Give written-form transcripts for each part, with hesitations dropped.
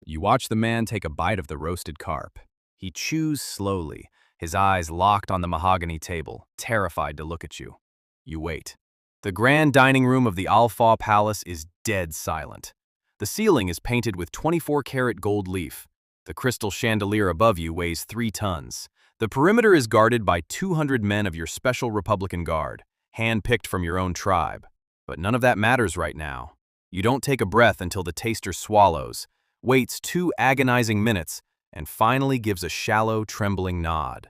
You watch the man take a bite of the roasted carp. He chews slowly, his eyes locked on the mahogany table, terrified to look at you. You wait. The grand dining room of the Al-Fa Palace is dead silent. The ceiling is painted with 24-karat gold leaf. The crystal chandelier above you weighs 3 tons. The perimeter is guarded by 200 men of your special Republican Guard, hand-picked from your own tribe. But none of that matters right now. You don't take a breath until the taster swallows, waits 2 agonizing minutes, and finally gives a shallow, trembling nod.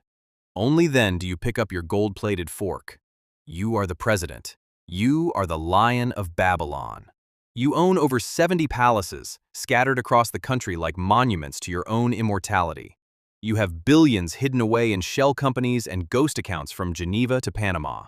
Only then do you pick up your gold-plated fork. You are the president. You are the Lion of Babylon. You own over 70 palaces, scattered across the country like monuments to your own immortality. You have billions hidden away in shell companies and ghost accounts from Geneva to Panama.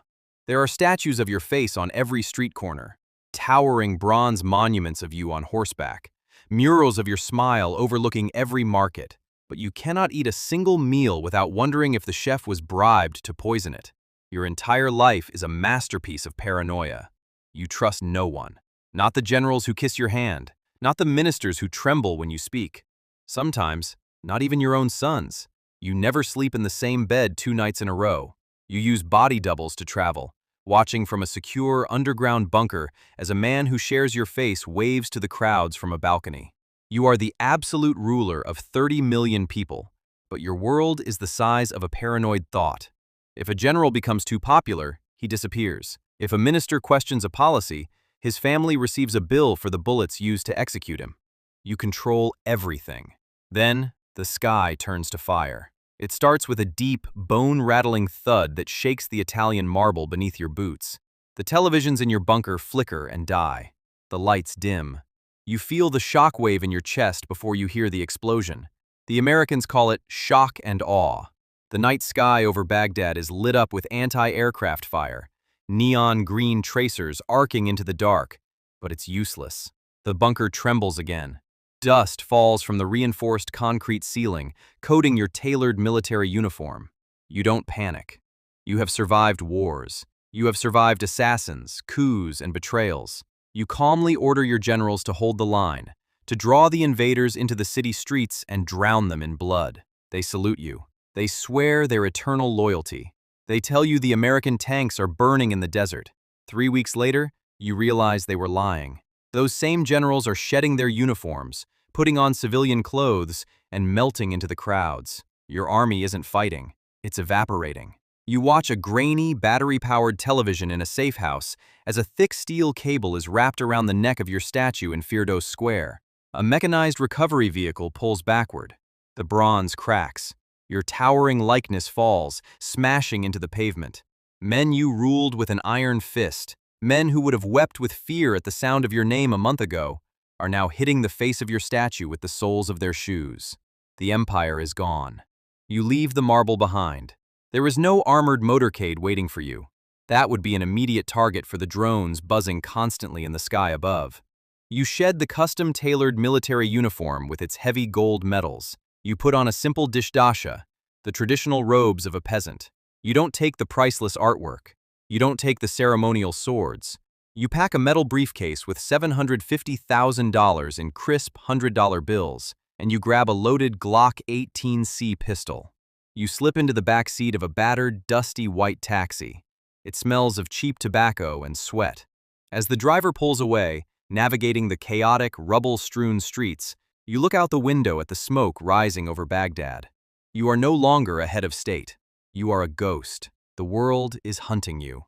There are statues of your face on every street corner, towering bronze monuments of you on horseback, murals of your smile overlooking every market, but you cannot eat a single meal without wondering if the chef was bribed to poison it. Your entire life is a masterpiece of paranoia. You trust no one. Not the generals who kiss your hand, not the ministers who tremble when you speak. Sometimes, not even your own sons. You never sleep in the same bed 2 nights in a row. You use body doubles to travel, watching from a secure underground bunker as a man who shares your face waves to the crowds from a balcony. You are the absolute ruler of 30 million people, but your world is the size of a paranoid thought. If a general becomes too popular, he disappears. If a minister questions a policy, his family receives a bill for the bullets used to execute him. You control everything. Then, the sky turns to fire. It starts with a deep, bone-rattling thud that shakes the Italian marble beneath your boots. The televisions in your bunker flicker and die. The lights dim. You feel the shock wave in your chest before you hear the explosion. The Americans call it shock and awe. The night sky over Baghdad is lit up with anti-aircraft fire, neon green tracers arcing into the dark, but it's useless. The bunker trembles again. Dust falls from the reinforced concrete ceiling, coating your tailored military uniform. You don't panic. You have survived wars. You have survived assassins, coups, and betrayals. You calmly order your generals to hold the line, to draw the invaders into the city streets and drown them in blood. They salute you. They swear their eternal loyalty. They tell you the American tanks are burning in the desert. 3 weeks later, you realize they were lying. Those same generals are shedding their uniforms, putting on civilian clothes, and melting into the crowds. Your army isn't fighting. It's evaporating. You watch a grainy, battery-powered television in a safe house as a thick steel cable is wrapped around the neck of your statue in Firdos Square. A mechanized recovery vehicle pulls backward. The bronze cracks. Your towering likeness falls, smashing into the pavement. Men you ruled with an iron fist, men who would have wept with fear at the sound of your name a month ago, are now hitting the face of your statue with the soles of their shoes. The empire is gone. You leave the marble behind. There is no armored motorcade waiting for you. That would be an immediate target for the drones buzzing constantly in the sky above. You shed the custom-tailored military uniform with its heavy gold medals. You put on a simple dishdasha, the traditional robes of a peasant. You don't take the priceless artwork. You don't take the ceremonial swords. You pack a metal briefcase with $750,000 in crisp $100 bills, and you grab a loaded Glock 18C pistol. You slip into the back seat of a battered, dusty white taxi. It smells of cheap tobacco and sweat. As the driver pulls away, navigating the chaotic, rubble-strewn streets, you look out the window at the smoke rising over Baghdad. You are no longer a head of state. You are a ghost. The world is hunting you.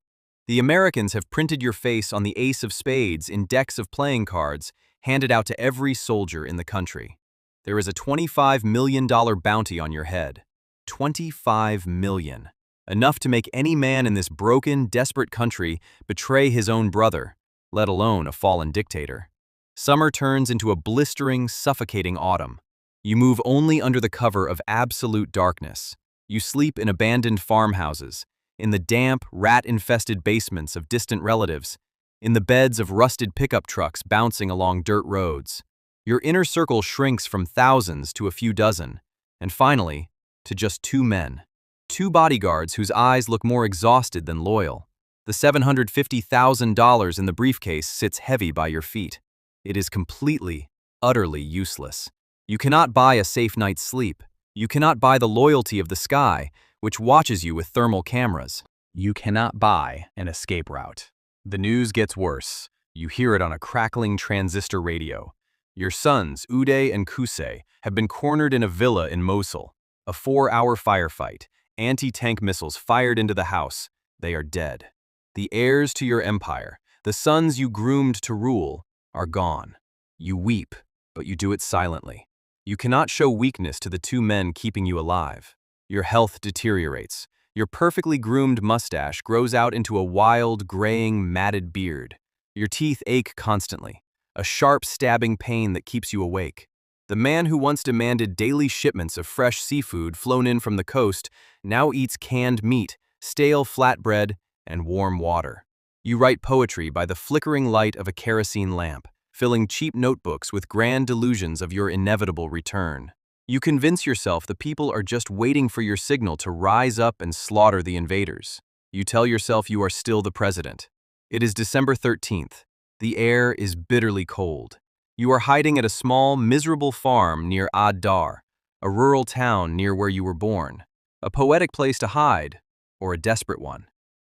The Americans have printed your face on the ace of spades in decks of playing cards handed out to every soldier in the country. There is a $25 million bounty on your head. $25 million. Enough to make any man in this broken, desperate country betray his own brother, let alone a fallen dictator. Summer turns into a blistering, suffocating autumn. You move only under the cover of absolute darkness. You sleep in abandoned farmhouses, in the damp, rat-infested basements of distant relatives, in the beds of rusted pickup trucks bouncing along dirt roads. Your inner circle shrinks from thousands to a few dozen, and finally, to just 2 men. 2 bodyguards whose eyes look more exhausted than loyal. The $750,000 in the briefcase sits heavy by your feet. It is completely, utterly useless. You cannot buy a safe night's sleep. You cannot buy the loyalty of the sky, which watches you with thermal cameras. You cannot buy an escape route. The news gets worse. You hear it on a crackling transistor radio. Your sons, Uday and Kusay, have been cornered in a villa in Mosul. A 4-hour firefight. Anti-tank missiles fired into the house. They are dead. The heirs to your empire, the sons you groomed to rule, are gone. You weep, but you do it silently. You cannot show weakness to the two men keeping you alive. Your health deteriorates. Your perfectly groomed mustache grows out into a wild, graying, matted beard. Your teeth ache constantly, a sharp stabbing pain that keeps you awake. The man who once demanded daily shipments of fresh seafood flown in from the coast now eats canned meat, stale flatbread, and warm water. You write poetry by the flickering light of a kerosene lamp, filling cheap notebooks with grand delusions of your inevitable return. You convince yourself the people are just waiting for your signal to rise up and slaughter the invaders. You tell yourself you are still the president. It is December 13th. The air is bitterly cold. You are hiding at a small, miserable farm near Ad-Dar, a rural town near where you were born. A poetic place to hide, or a desperate one.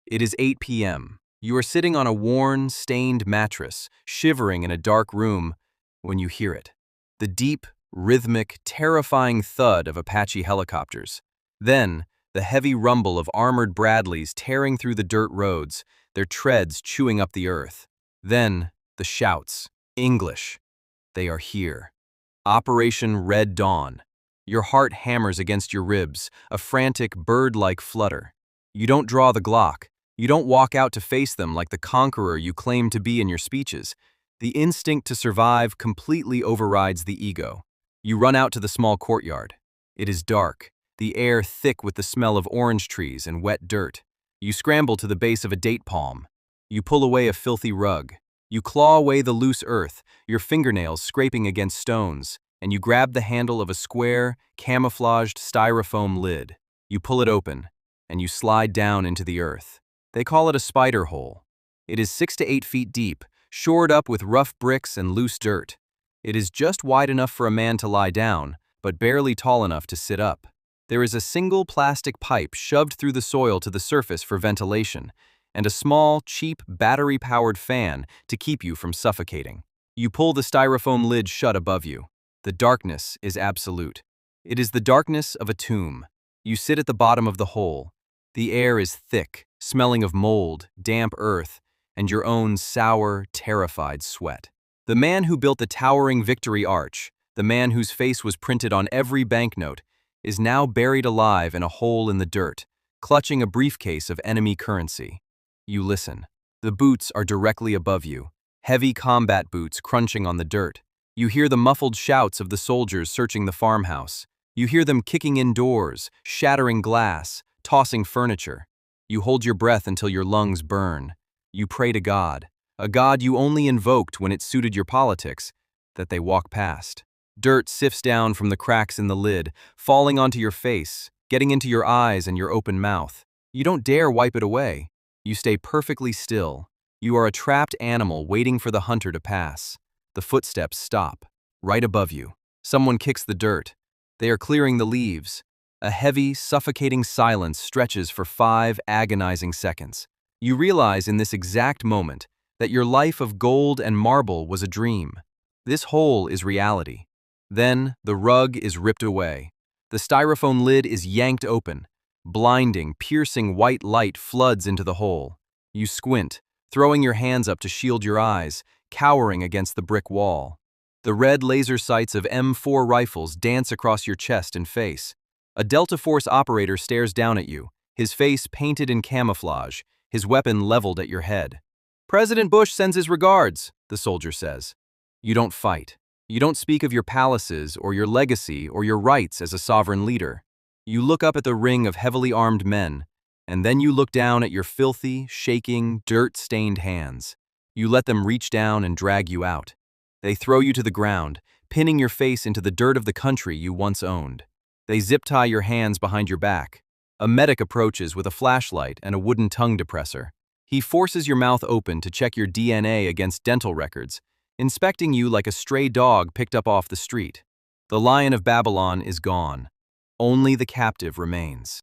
It is 8 p.m. You are sitting on a worn, stained mattress, shivering in a dark room, when you hear it. The deep, rhythmic, terrifying thud of Apache helicopters. Then, the heavy rumble of armored Bradleys tearing through the dirt roads, their treads chewing up the earth. Then, the shouts. English. They are here. Operation Red Dawn. Your heart hammers against your ribs, a frantic, bird-like flutter. You don't draw the Glock. You don't walk out to face them like the conqueror you claim to be in your speeches. The instinct to survive completely overrides the ego. You run out to the small courtyard. It is dark, the air thick with the smell of orange trees and wet dirt. You scramble to the base of a date palm. You pull away a filthy rug. You claw away the loose earth, your fingernails scraping against stones, and you grab the handle of a square, camouflaged styrofoam lid. You pull it open, and you slide down into the earth. They call it a spider hole. It is 6 to 8 feet deep, shored up with rough bricks and loose dirt. It is just wide enough for a man to lie down, but barely tall enough to sit up. There is a single plastic pipe shoved through the soil to the surface for ventilation, and a small, cheap, battery-powered fan to keep you from suffocating. You pull the styrofoam lid shut above you. The darkness is absolute. It is the darkness of a tomb. You sit at the bottom of the hole. The air is thick, smelling of mold, damp earth, and your own sour, terrified sweat. The man who built the towering Victory Arch, the man whose face was printed on every banknote, is now buried alive in a hole in the dirt, clutching a briefcase of enemy currency. You listen. The boots are directly above you, heavy combat boots crunching on the dirt. You hear the muffled shouts of the soldiers searching the farmhouse. You hear them kicking in doors, shattering glass, tossing furniture. You hold your breath until your lungs burn. You pray to God, a God you only invoked when it suited your politics, that they walk past. Dirt sifts down from the cracks in the lid, falling onto your face, getting into your eyes and your open mouth. You don't dare wipe it away. You stay perfectly still. You are a trapped animal waiting for the hunter to pass. The footsteps stop. Right above you. Someone kicks the dirt. They are clearing the leaves. A heavy, suffocating silence stretches for 5 agonizing seconds. You realize in this exact moment that your life of gold and marble was a dream. This hole is reality. Then the rug is ripped away. The styrofoam lid is yanked open. Blinding, piercing white light floods into the hole. You squint, throwing your hands up to shield your eyes, cowering against the brick wall. The red laser sights of M4 rifles dance across your chest and face. A Delta Force operator stares down at you, his face painted in camouflage, his weapon leveled at your head. "President Bush sends his regards," the soldier says. You don't fight. You don't speak of your palaces or your legacy or your rights as a sovereign leader. You look up at the ring of heavily armed men, and then you look down at your filthy, shaking, dirt-stained hands. You let them reach down and drag you out. They throw you to the ground, pinning your face into the dirt of the country you once owned. They zip-tie your hands behind your back. A medic approaches with a flashlight and a wooden tongue depressor. He forces your mouth open to check your DNA against dental records, inspecting you like a stray dog picked up off the street. The Lion of Babylon is gone. Only the captive remains.